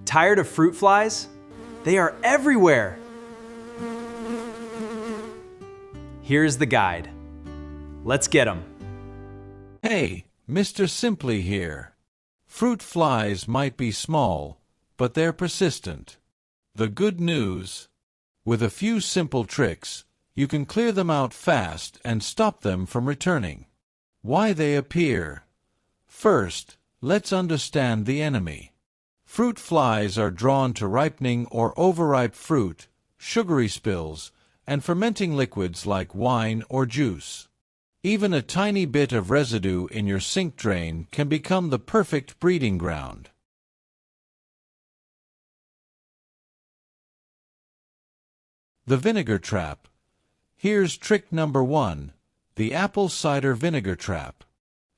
Tired of fruit flies? They are everywhere! Here's the guide. Let's get them. Hey, Mr. Simply here. Fruit flies might be small, but they're persistent. The good news: with a few simple tricks, you can clear them out fast and stop them from returning. Why they appear. First, let's understand the enemy. Fruit flies are drawn to ripening or overripe fruit, sugary spills, and fermenting liquids like wine or juice. Even a tiny bit of residue in your sink drain can become the perfect breeding ground. The vinegar trap. Here's trick number 1, the apple cider vinegar trap.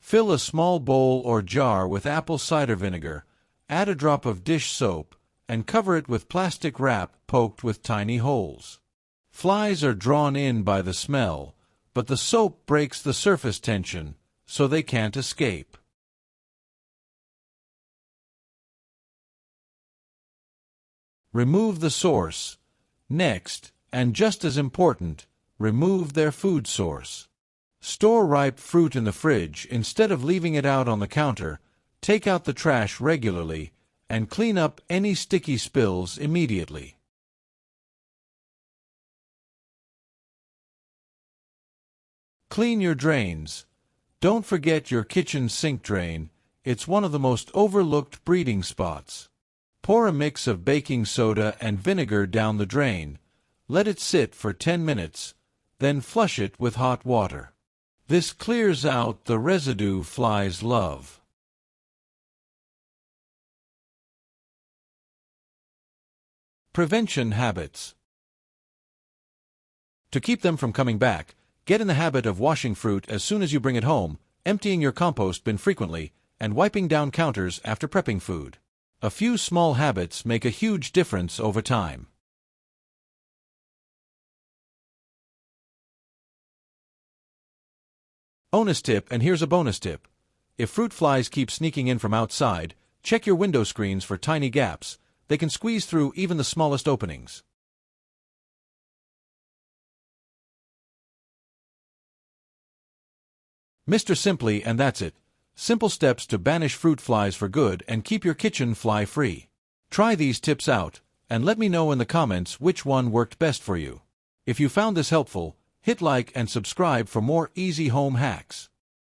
Fill a small bowl or jar with apple cider vinegar, add a drop of dish soap, and cover it with plastic wrap poked with tiny holes. Flies are drawn in by the smell, but the soap breaks the surface tension, so they can't escape. Remove the source. Next, and just as important, remove their food source. Store ripe fruit in the fridge instead of leaving it out on the counter. Take out the trash regularly, and clean up any sticky spills immediately. Clean your drains. Don't forget your kitchen sink drain. It's one of the most overlooked breeding spots. Pour a mix of baking soda and vinegar down the drain. Let it sit for 10 minutes, then flush it with hot water. This clears out the residue flies love. Prevention habits. To keep them from coming back, get in the habit of washing fruit as soon as you bring it home, emptying your compost bin frequently, and wiping down counters after prepping food. A few small habits make a huge difference over time. Bonus tip, and here's a bonus tip. If fruit flies keep sneaking in from outside, check your window screens for tiny gaps. They can squeeze through even the smallest openings. Mr. Simply, and that's it. Simple steps to banish fruit flies for good and keep your kitchen fly-free. Try these tips out, and let me know in the comments which one worked best for you. If you found this helpful, hit like and subscribe for more easy home hacks.